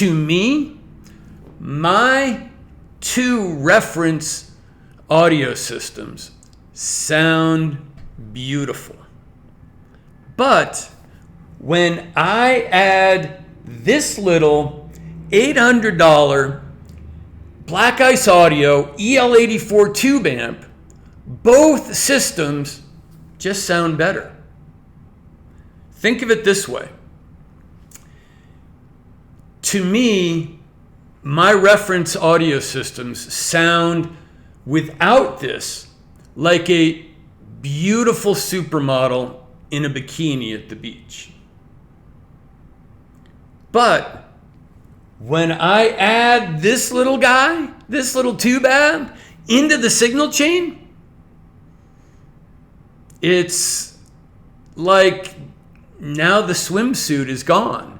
to me, my two reference audio systems sound beautiful. But when I add this little $800 Black Ice Audio EL84 tube amp, both systems just sound better. Think of it this way. To me, my reference audio systems sound without this like a beautiful supermodel in a bikini at the beach. But when I add this little guy, this little tube amp, into the signal chain, it's like now the swimsuit is gone.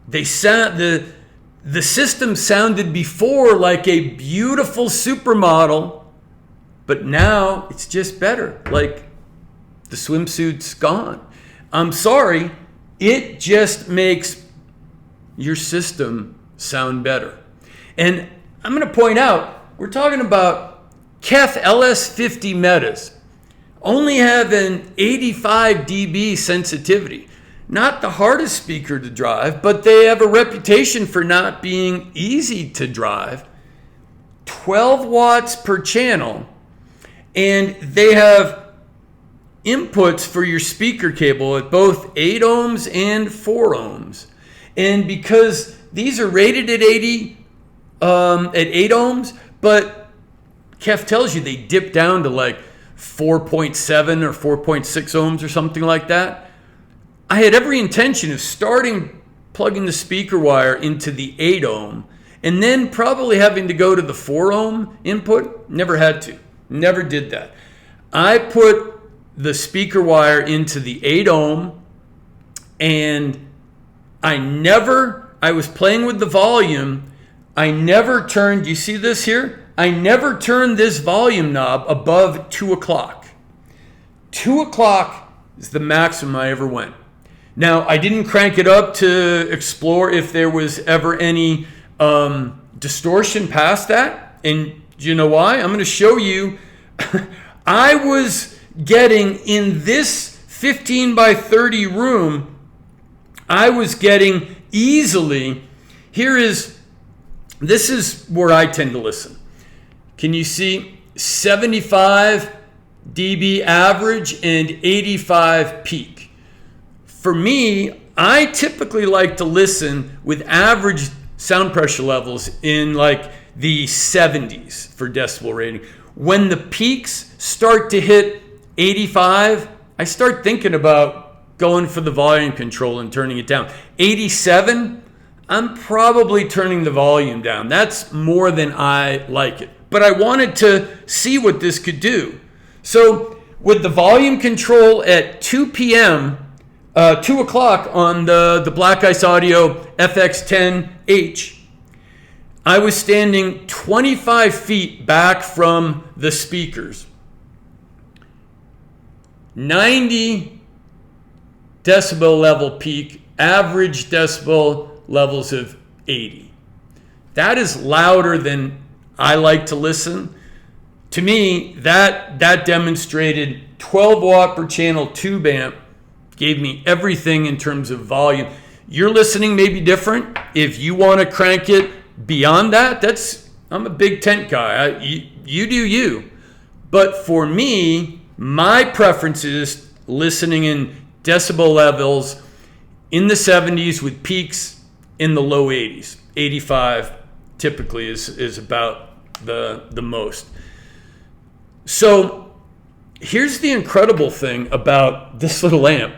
The system sounded before like a beautiful supermodel, but now it's just better. Like the swimsuit's gone. I'm sorry, it just makes your system sound better. And I'm going to point out, we're talking about KEF LS50 metas. Only have an 85 dB sensitivity. Not the hardest speaker to drive, but they have a reputation for not being easy to drive. 12 watts per channel, and they have inputs for your speaker cable at both 8 ohms and 4 ohms. And because these are rated at 8 ohms, but KEF tells you they dip down to like 4.7 or 4.6 ohms or something like that. I had every intention of starting plugging the speaker wire into the 8 ohm and then probably having to go to the 4 ohm input. Never had to. Never did that. I put the speaker wire into the 8 ohm, and I was playing with the volume. I never turned, you see this here? I never turned this volume knob above 2 o'clock. 2 o'clock is the maximum I ever went. Now, I didn't crank it up to explore if there was ever any distortion past that. And do you know why? I'm going to show you. I was getting, in this 15 by 30 room, I was getting easily, this is where I tend to listen. Can you see 75 dB average and 85 peak? For me, I typically like to listen with average sound pressure levels in like the 70s for decibel rating. When the peaks start to hit 85, I start thinking about going for the volume control and turning it down. 87, I'm probably turning the volume down. That's more than I like it. But I wanted to see what this could do. So with the volume control at 2 p.m., 2 o'clock on the Black Ice Audio FX10H, I was standing 25 feet back from the speakers. 90 decibel level peak, average decibel levels of 80. That is louder than I like to listen. To me, that demonstrated 12 watt per channel tube amp, gave me everything in terms of volume. Your listening may be different. If you want to crank it beyond that, I'm a big tent guy. You do you. But for me, my preference is listening in decibel levels in the 70s with peaks in the low 80s. 85 typically is about the most. So here's the incredible thing about this little amp.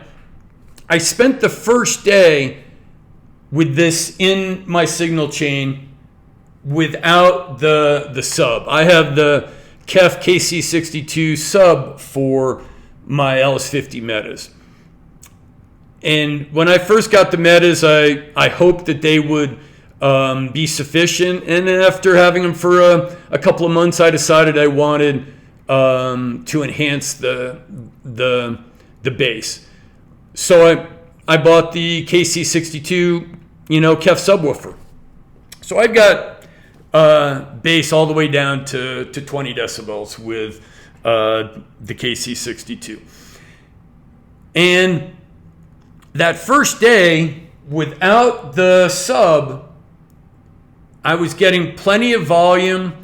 I spent the first day with this in my signal chain without the sub. I have the KEF KC62 sub for my LS50 metas. And when I first got the metas, I hoped that they would be sufficient. And then after having them for a couple of months, I decided I wanted to enhance the bass. So I bought the KC62 KEF subwoofer. So I've got bass all the way down to 20 decibels with the KC62. And that first day, without the sub, I was getting plenty of volume.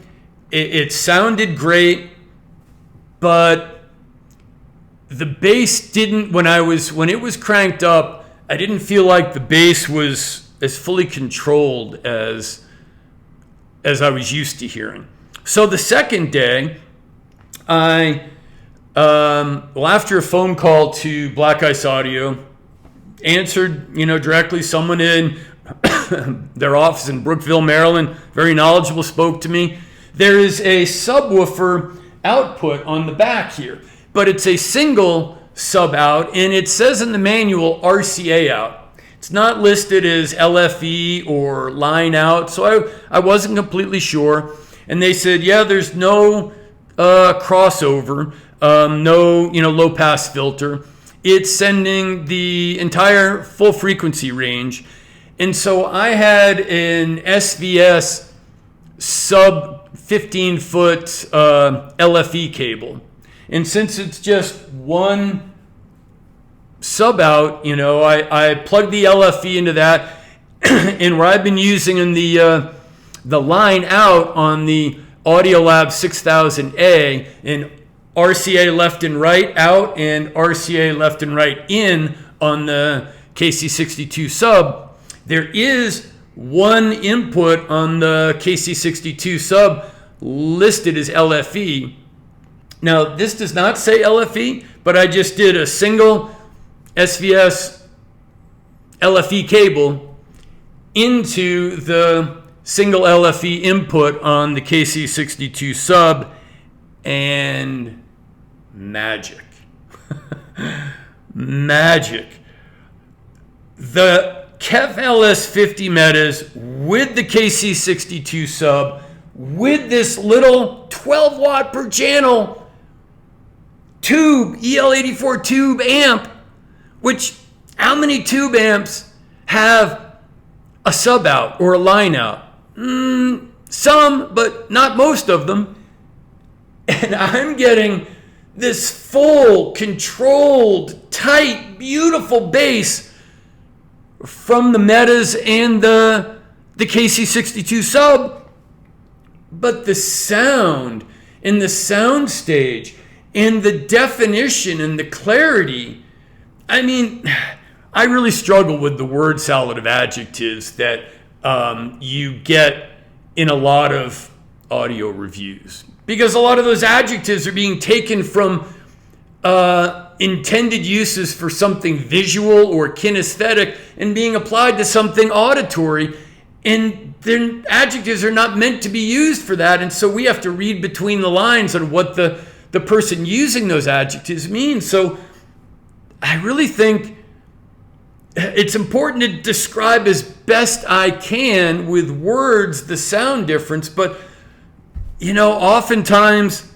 It sounded great, but the bass didn't, when it was cranked up, I didn't feel like the bass was as fully controlled as I was used to hearing. So the second day, after a phone call to Black Ice Audio, answered, directly, someone in their office in Brookville, Maryland, very knowledgeable, spoke to me. There is a subwoofer output on the back here, but it's a single sub out, and it says in the manual RCA out. It's not listed as LFE or line out, so I wasn't completely sure. And they said, yeah, there's no crossover, no low pass filter. It's sending the entire full frequency range. And so I had an SVS sub 15-foot LFE cable. And since it's just one sub out, I plugged the LFE into that. And where I've been using in the line out on the Audio Labs 6000A, and RCA left and right out and RCA left and right in on the KC62 sub, there is one input on the KC62 sub listed as LFE. Now, this does not say LFE, but I just did a single SVS LFE cable into the single LFE input on the KC62 sub, and magic. Magic. The KEF LS50 metas with the KC62 sub, with this little 12 watt per channel tube, EL84 tube amp, which how many tube amps have a sub out or a line out? Some, but not most of them. And I'm getting this full, controlled, tight, beautiful bass from the metas and the KC62 sub. But the sound and the sound stage and the definition and the clarity, I mean, I really struggle with the word salad of adjectives that you get in a lot of audio reviews, because a lot of those adjectives are being taken from intended uses for something visual or kinesthetic and being applied to something auditory, and their adjectives are not meant to be used for that. And so we have to read between the lines on what the person using those adjectives means. So I really think it's important to describe as best I can with words the sound difference, but oftentimes,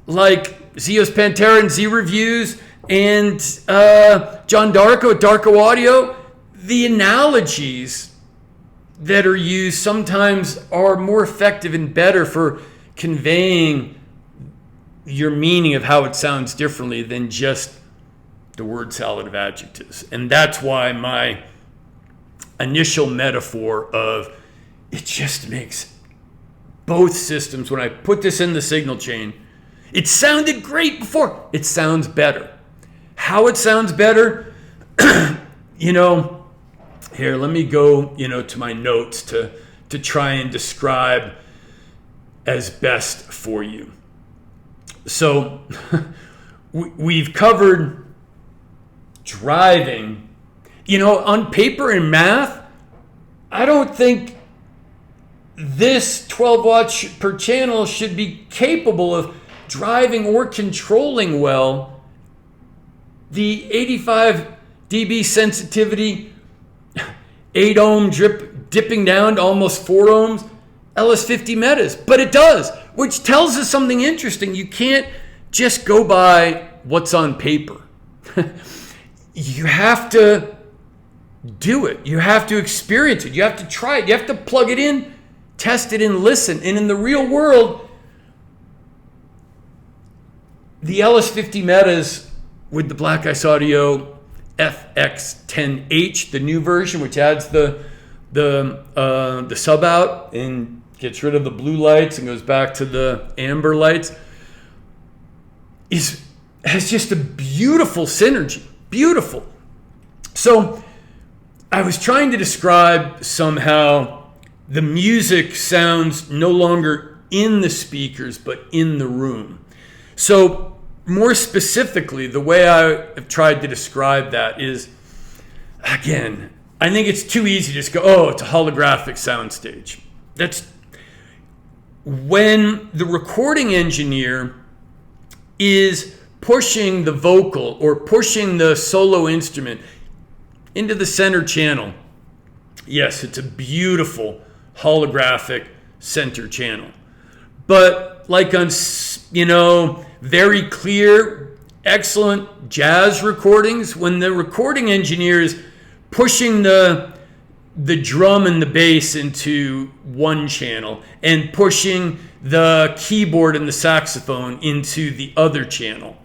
like Zio's Pantera and Z Reviews and John Darko at Darko Audio, the analogies that are used sometimes are more effective and better for conveying your meaning of how it sounds differently than just the word salad of adjectives. And that's why my initial metaphor of it just makes both systems, when I put this in the signal chain, it sounded great before. It sounds better. How it sounds better, here, let me go, to my notes to try and describe as best for you. So we've covered driving. On paper and math, I don't think this 12 watts per channel should be capable of driving or controlling well the 85 dB sensitivity, 8 ohm dipping down to almost 4 ohms LS50 metas. But it does, which tells us something interesting. You can't just go by what's on paper. You have to do it. You have to experience it. You have to try it. You have to plug it in, test it, and listen. And in the real world, the LS50 Metas with the Black Ice Audio FX10H, the new version, which adds the sub out and gets rid of the blue lights and goes back to the amber lights, has just a beautiful synergy. Beautiful. So I was trying to describe somehow the music sounds no longer in the speakers, but in the room. So more specifically, the way I have tried to describe that is, again, I think it's too easy to just go, oh, it's a holographic soundstage. That's when the recording engineer is pushing the vocal or pushing the solo instrument into the center channel. Yes, it's a beautiful holographic center channel. But like on, very clear, excellent jazz recordings, when the recording engineer is pushing the drum and the bass into one channel and pushing the keyboard and the saxophone into the other channel.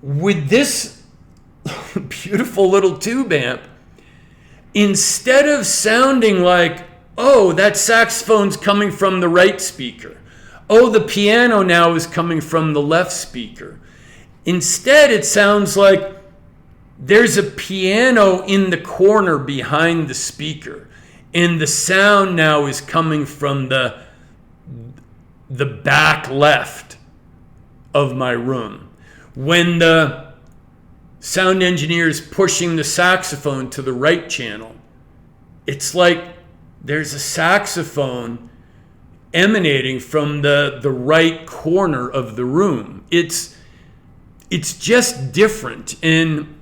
With this beautiful little tube amp, instead of sounding like, oh, that saxophone's coming from the right speaker, oh, the piano now is coming from the left speaker, instead it sounds like there's a piano in the corner behind the speaker, and the sound now is coming from the back left of my room. When the sound engineer is pushing the saxophone to the right channel, it's like there's a saxophone emanating from the right corner of the room. It's just different. And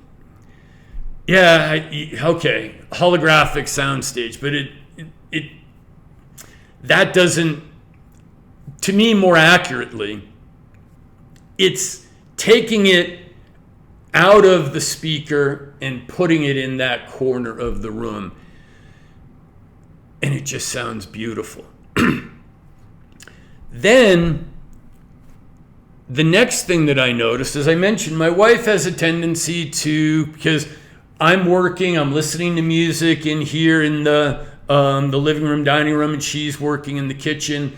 yeah, okay, holographic soundstage, but it that doesn't, to me, more accurately, it's taking it out of the speaker and putting it in that corner of the room, and it just sounds beautiful. Then the next thing that I noticed, as I mentioned, my wife has a tendency to, because I'm working, I'm listening to music in here in the living room, dining room, and she's working in the kitchen.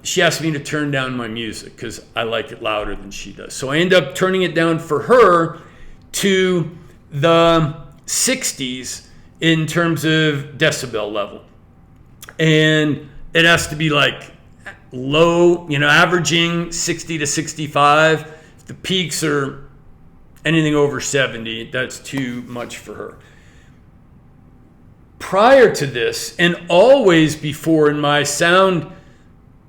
She asked me to turn down my music because I like it louder than she does. So I end up turning it down for her to the 60s in terms of decibel level. And it has to be like low, averaging 60 to 65. If the peaks are anything over 70, that's too much for her. Prior to this, and always before in my sound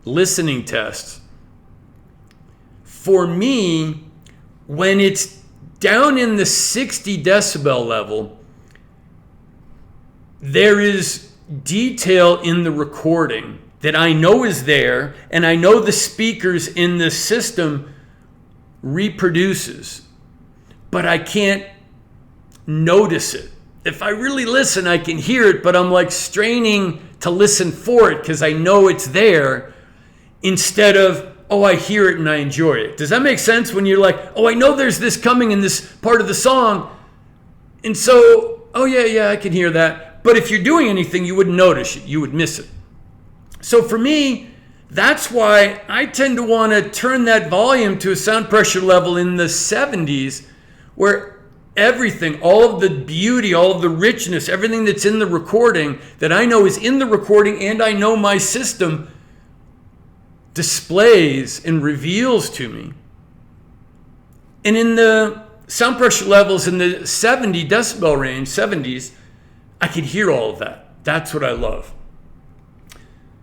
listening tests, for me, when it's down in the 60 decibel level, there is detail in the recording that I know is there, and I know the speakers in the system reproduces, but I can't notice it. If I really listen, I can hear it, but I'm like straining to listen for it because I know it's there, instead of, oh, I hear it and I enjoy it. Does that make sense? When you're like, oh, I know there's this coming in this part of the song, and so, oh yeah, I can hear that. But if you're doing anything, you wouldn't notice it. You would miss it. So for me, that's why I tend to want to turn that volume to a sound pressure level in the 70s, where everything, all of the beauty, all of the richness, everything that's in the recording that I know is in the recording and I know my system displays and reveals to me. And in the sound pressure levels in the 70 decibel range, 70s, I can hear all of that. That's what I love.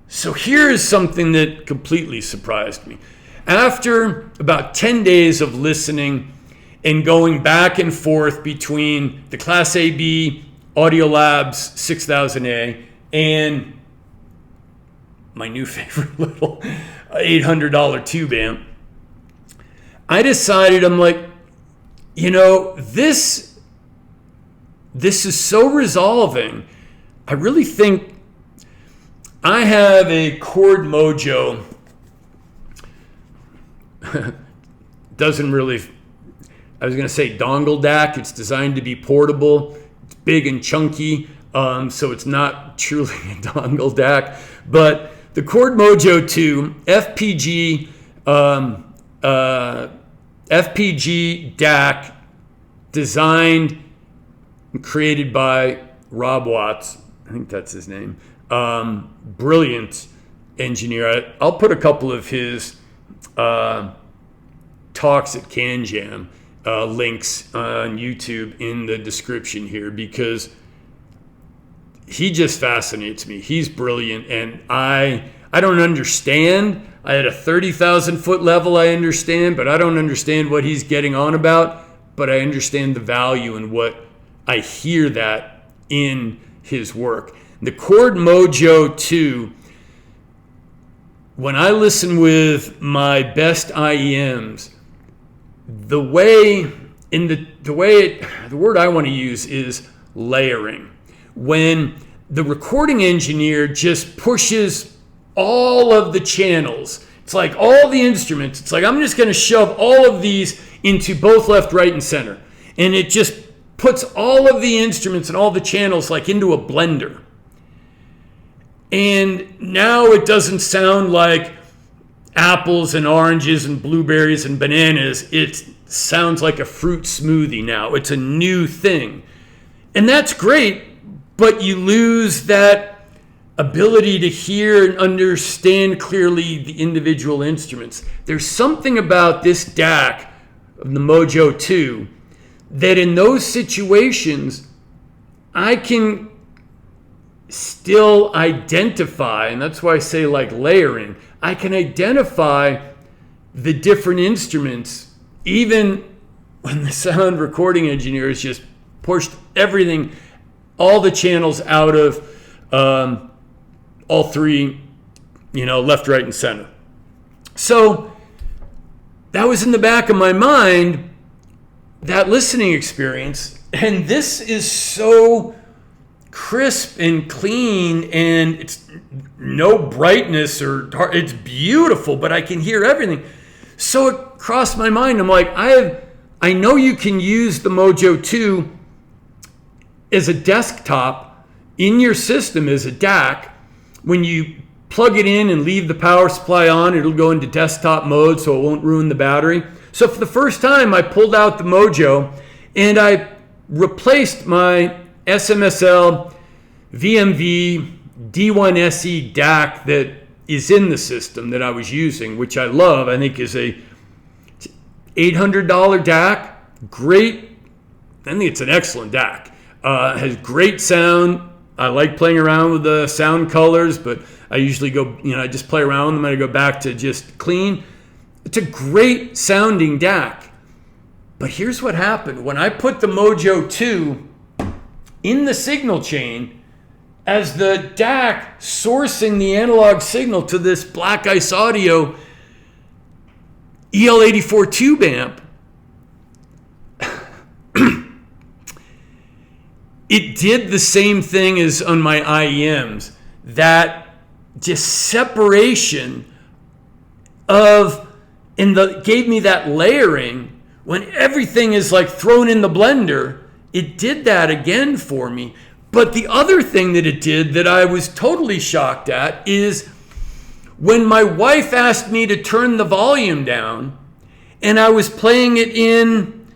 So here is something that completely surprised me. After about 10 days of listening and going back and forth between the Class AB Audio Labs 6000A and my new favorite little $800 tube amp, I decided, I'm like, this this is so resolving. I really think I have a Chord Mojo. Doesn't really, I was going to say dongle DAC. It's designed to be portable. It's big and chunky, so it's not truly a dongle DAC. But the Chord Mojo 2 FPG DAC, designed and created by Rob Watts. I think that's his name. Brilliant engineer. I'll put a couple of his talks at CanJam links on YouTube in the description here, because he just fascinates me. He's brilliant, and I don't understand. I at a 30,000 foot level I understand, but I don't understand what he's getting on about, but I understand the value in what I hear that in his work. The Chord Mojo 2, when I listen with my best IEMs, the word I want to use is layering. When the recording engineer just pushes all of the channels, it's like all the instruments, it's like I'm just going to shove all of these into both left, right, and center. And it just puts all of the instruments and all the channels like into a blender. And now it doesn't sound like apples and oranges and blueberries and bananas. It sounds like a fruit smoothie now. It's a new thing. And that's great, but you lose that ability to hear and understand clearly the individual instruments. There's something about this DAC of the Mojo 2 that in those situations I can still identify, and that's why I say like layering, I can identify the different instruments even when the sound recording engineer has just pushed everything, all the channels out of all three, left, right, and center. So that was in the back of my mind, that listening experience. And this is so crisp and clean, and it's no brightness or dark. It's beautiful, but I can hear everything. So it crossed my mind. I'm like, I know you can use the Mojo 2 as a desktop in your system as a DAC. When you plug it in and leave the power supply on, it'll go into desktop mode so it won't ruin the battery. So for the first time, I pulled out the Mojo and I replaced my SMSL VMV D1SE DAC that is in the system that I was using, which I love. I think is a $800 DAC. Great. I think it's an excellent DAC. Has great sound. I like playing around with the sound colors, but I usually go, I just play around with them and I go back to just clean. It's a great sounding DAC. But here's what happened. When I put the Mojo 2 in the signal chain, as the DAC sourcing the analog signal to this Black Ice Audio EL84 tube amp, it did the same thing as on my IEMs, that just separation gave me that layering. When everything is like thrown in the blender, it did that again for me. But the other thing that it did that I was totally shocked at is when my wife asked me to turn the volume down and I was playing it in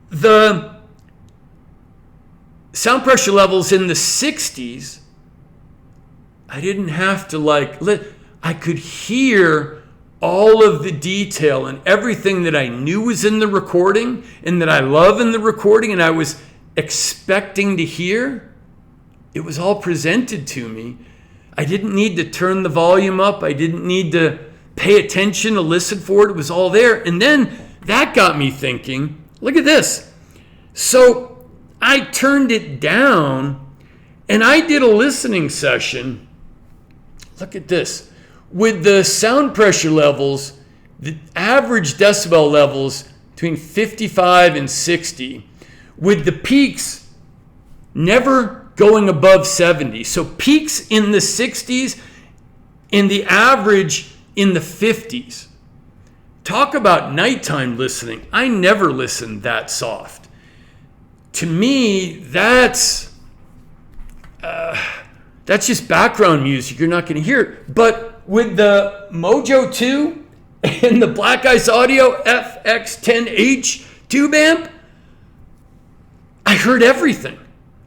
the sound pressure levels in the 60s, I didn't have to I could hear all of the detail and everything that I knew was in the recording and that I love in the recording and I was expecting to hear. It was all presented to me. I didn't need to turn the volume up. I didn't need to pay attention to listen for it. It was all there. And then that got me thinking, look at this. So I turned it down and I did a listening session. Look at this. With the sound pressure levels, the average decibel levels between 55 and 60, with the peaks never going above 70. So peaks in the 60s and the average in the 50s. Talk about nighttime listening. I never listened that soft. To me, that's just background music. You're not going to hear it. But with the Mojo 2 and the Ice Audio FX10H tube amp, I heard everything.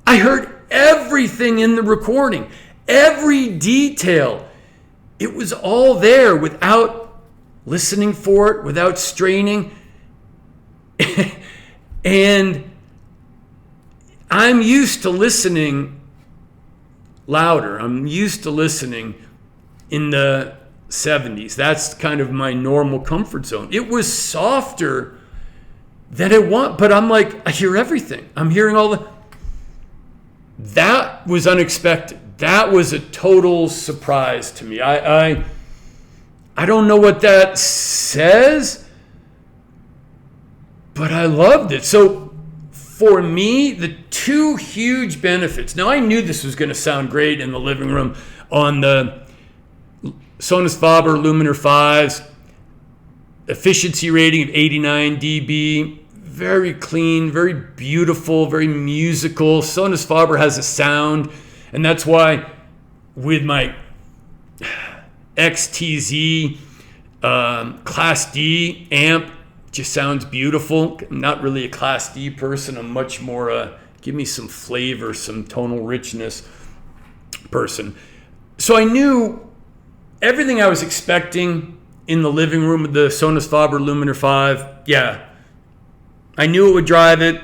I heard everything in the recording. Every detail. It was all there without listening for it, without straining. And I'm used to listening louder. I'm used to listening in the 70s. That's kind of my normal comfort zone. It was softer than I want, but I'm like, I hear everything. I'm hearing all the... That was unexpected. That was a total surprise to me. I don't know what that says, but I loved it. So for me, the two huge benefits. Now, I knew this was going to sound great in the living room on the Sonus Faber Luminar 5s, efficiency rating of 89 dB, very clean, very beautiful, very musical. Sonus Faber has a sound, and that's why with my XTZ Class D amp, just sounds beautiful. I'm not really a Class D person. I'm much more give me some flavor, some tonal richness person. So I knew everything I was expecting in the living room with the Sonus Faber Luminar 5. Yeah, I knew it would drive it.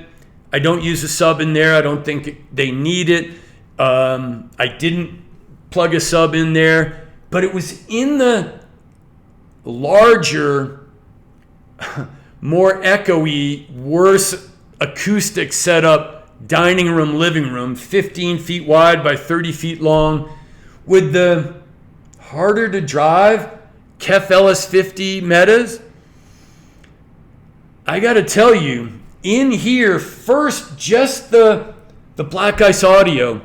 I don't use a sub in there. I don't think they need it. I didn't plug a sub in there, but it was in the larger, more echoey, worse acoustic setup, dining room, living room, 15 feet wide by 30 feet long, with the harder to drive KEF LS50 Metas. I got to tell you, in here, first, just the Ice Audio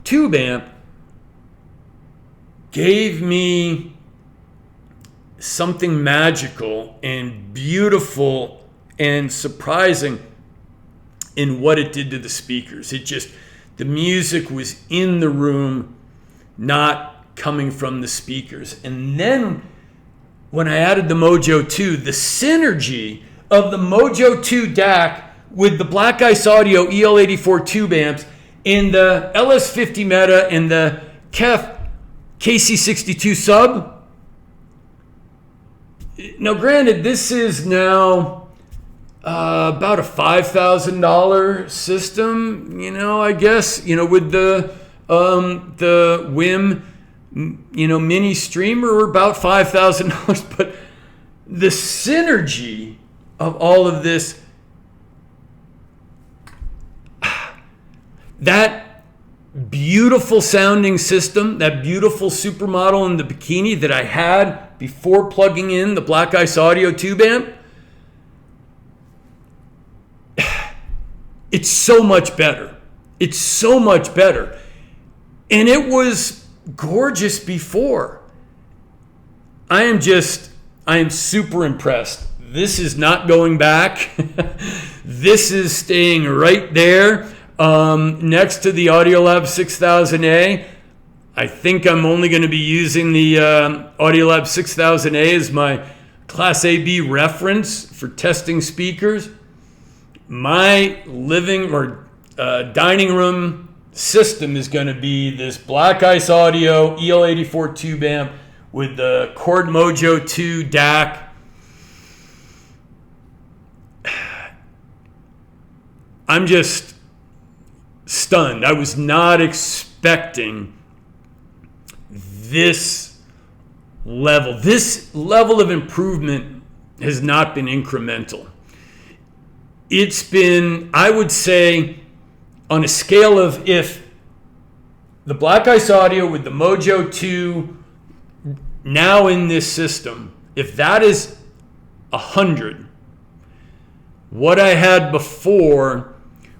tube amp gave me something magical and beautiful and surprising in what it did to the speakers. The music was in the room, not coming from the speakers. And then when I added the Mojo 2, the synergy of the Mojo 2 DAC with the Ice Audio EL84 tube amps and the LS50 Meta and the KEF KC62 sub. Now, granted, this is now about a $5,000 system, I guess, with the WIM, mini streamer, about $5,000. But the synergy of all of this, that beautiful sounding system, that beautiful supermodel in the bikini that I had before plugging in the Ice Audio tube amp, it's so much better. It's so much better. And it was gorgeous before. I am super impressed. This is not going back. This is staying right there. Next to the Audiolab 6000A. I think I'm only going to be using the Audiolab 6000A as my Class AB reference for testing speakers. My living or dining room system is going to be this Ice Audio EL84 tube amp with the Chord Mojo 2 DAC. I'm just stunned. I was not expecting this level. This level of improvement has not been incremental. It's been, I would say, on a scale of if the Ice Audio with the Mojo 2 now in this system, if that is 100, what I had before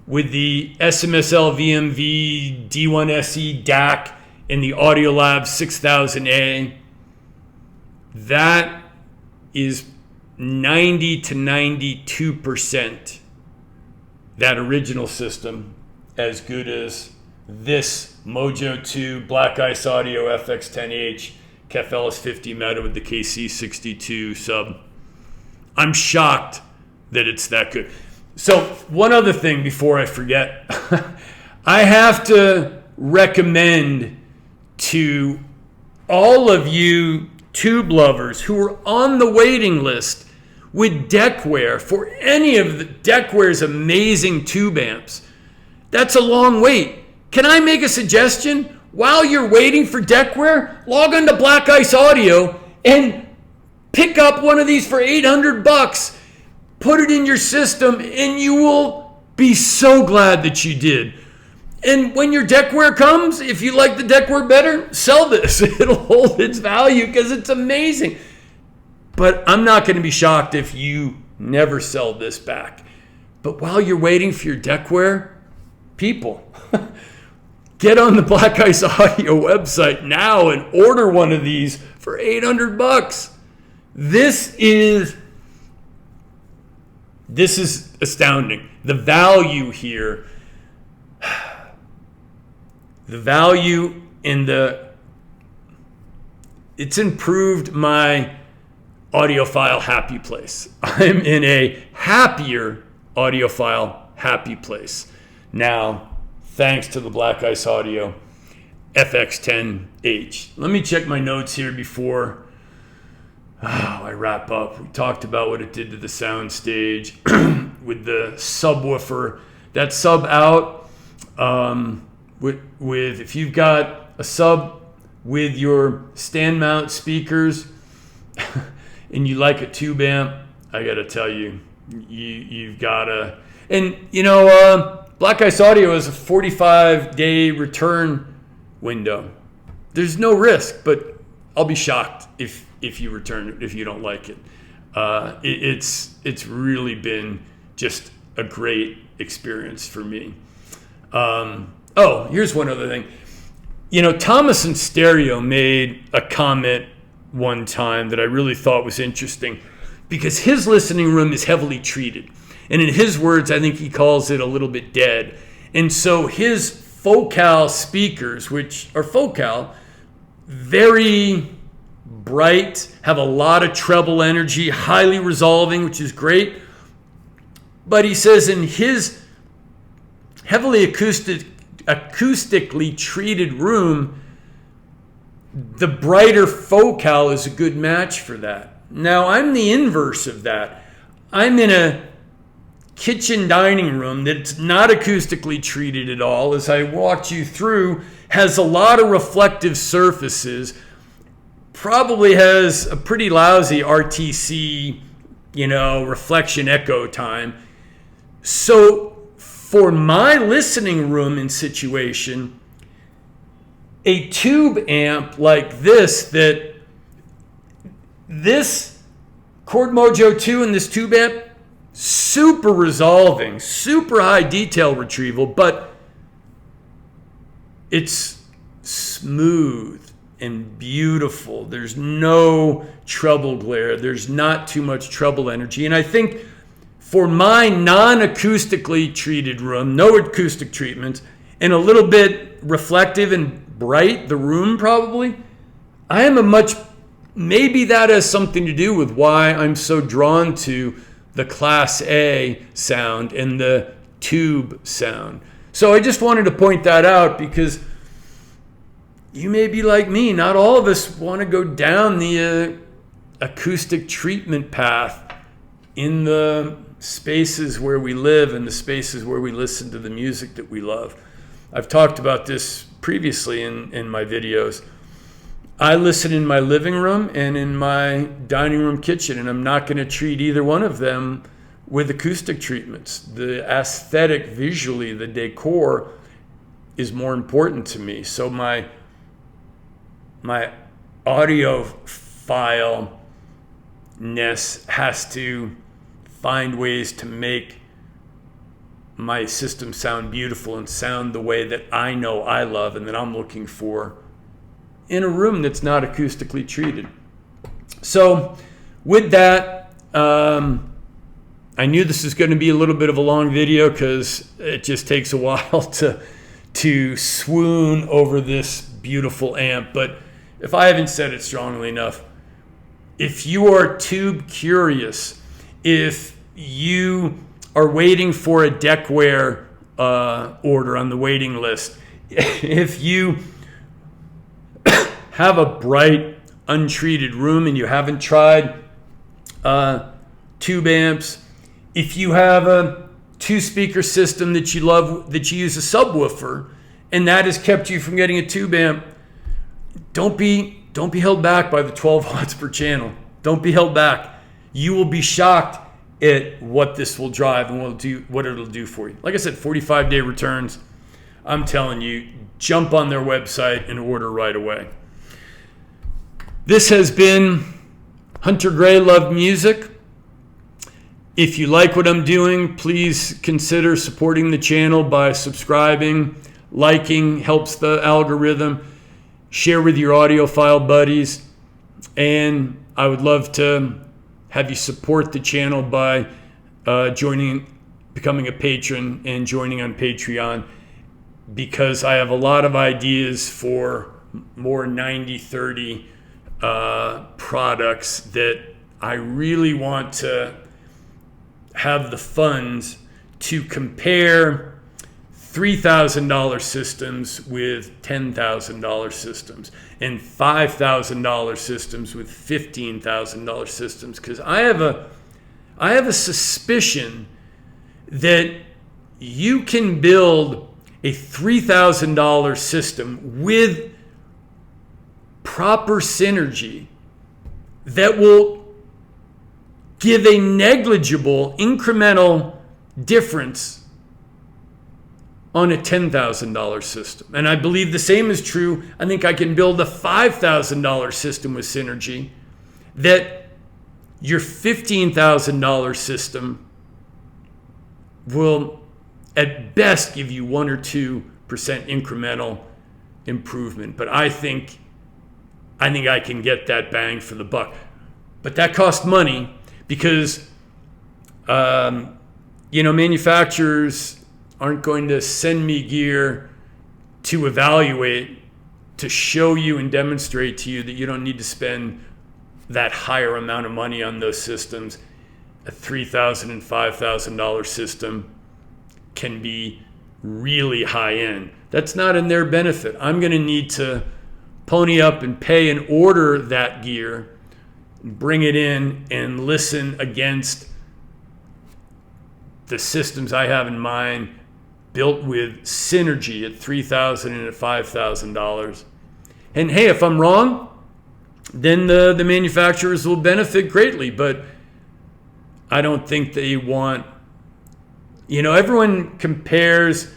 with the SMSL VMV D1SE DAC and the Audio Labs 6000A, that is 90 to 92% that original system as good as this Mojo 2 Black Ice Audio FX10H Kefelis 50 meta with the KC62 sub. I'm shocked that it's that good. So one other thing before I forget, I have to recommend to all of you tube lovers who are on the waiting list with Deckware for any of the Deckware's amazing tube amps. That's a long wait. Can I make a suggestion? While you're waiting for Deckware, log on to Black Ice Audio and pick up one of these for $800. Put it in your system and you will be so glad that you did. And when your Deckware comes, if you like the Deckware better, sell this. It'll hold its value because it's amazing. But I'm not going to be shocked if you never sell this back. But while you're waiting for your Deckware, people, get on the Black Ice Audio website now and order one of these for $800. This is astounding. The value here, the value in it's improved my audiophile happy place. I'm in a happier audiophile happy place now, thanks to the Black Ice Audio FX10H. Let me check my notes here before I wrap up. We talked about what it did to the sound stage with the subwoofer. That sub out with if you've got a sub with your stand mount speakers and you like a tube amp, I gotta tell you, you've gotta. And you know, Black Ice Audio has a 45-day return window. There's no risk, but I'll be shocked if you return it if you don't like it. It's really been just a great experience for me. Oh, here's one other thing. You know, Thomas in Stereo made a comment one time that I really thought was interesting because his listening room is heavily treated. And in his words, I think he calls it a little bit dead. And so his Focal speakers, which are Focal, very bright, have a lot of treble energy, highly resolving, which is great. But he says in his heavily acoustically treated room, the brighter Focal is a good match for that. Now, I'm the inverse of that. I'm in a kitchen dining room that's not acoustically treated at all, as I walked you through, has a lot of reflective surfaces, probably has a pretty lousy RTC, reflection echo time. So for my listening room and situation, a tube amp like this Chord Mojo 2 and this tube amp, super resolving, super high detail retrieval, but it's smooth and beautiful. There's no treble glare. There's not too much treble energy. And I think for my non-acoustically treated room, no acoustic treatments, and a little bit reflective and bright, the room probably, maybe that has something to do with why I'm so drawn to the Class A sound and the tube sound. So I just wanted to point that out because you may be like me. Not all of us want to go down the acoustic treatment path in the spaces where we live and the spaces where we listen to the music that we love. I've talked about this previously in my videos. I listen in my living room and in my dining room kitchen, and I'm not going to treat either one of them with acoustic treatments. The aesthetic, visually, the decor is more important to me. So my audiophile-ness has to find ways to make my systems sound beautiful and sound the way that I know I love and that I'm looking for in a room that's not acoustically treated. So with that, I knew this was going to be a little bit of a long video because it just takes a while to swoon over this beautiful amp. But if I haven't said it strongly enough, if you are tube curious, if you are waiting for a deckware order on the waiting list, if you have a bright, untreated room and you haven't tried tube amps, if you have a two-speaker system that you love, that you use a subwoofer, and that has kept you from getting a tube amp, don't be held back by the 12 watts per channel. Don't be held back. You will be shocked at what this will drive and what it'll do for you. Like I said, 45-day returns. I'm telling you, jump on their website and order right away. This has been Hunter-Gray-LUV-Music. If you like what I'm doing, please consider supporting the channel by subscribing. Liking helps the algorithm. Share with your audiophile buddies. And I would love to have you support the channel by becoming a patron and joining on Patreon, because I have a lot of ideas for more 90/30 products that I really want to have the funds to compare $3,000 systems with $10,000 systems and $5,000 systems with $15,000 systems, because I have a suspicion that you can build a $3,000 system with proper synergy that will give a negligible incremental difference on a $10,000 system. And I believe the same is true. I think I can build a $5,000 system with synergy that your $15,000 system will at best give you 1 or 2% incremental improvement. But I think I can get that bang for the buck. But that costs money, because manufacturers aren't going to send me gear to evaluate, to show you and demonstrate to you that you don't need to spend that higher amount of money on those systems. A $3,000 and $5,000 system can be really high end. That's not in their benefit. I'm going to need to pony up and pay and order that gear, bring it in and listen against the systems I have in mind built with synergy at $3,000 and at $5,000. And hey, if I'm wrong, then the manufacturers will benefit greatly, but I don't think they want, everyone compares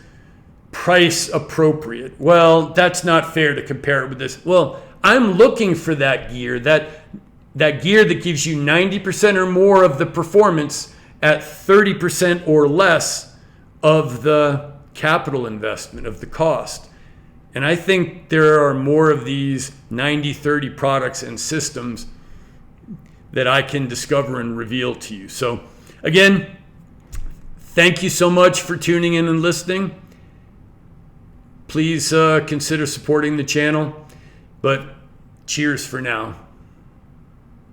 price appropriate. Well, that's not fair to compare it with this. Well, I'm looking for that gear, that gear that gives you 90% or more of the performance at 30% or less of the capital investment, of the cost. And I think there are more of these 90/30 products and systems that I can discover and reveal to you. So again, thank you so much for tuning in and listening. Please consider supporting the channel, but cheers for now.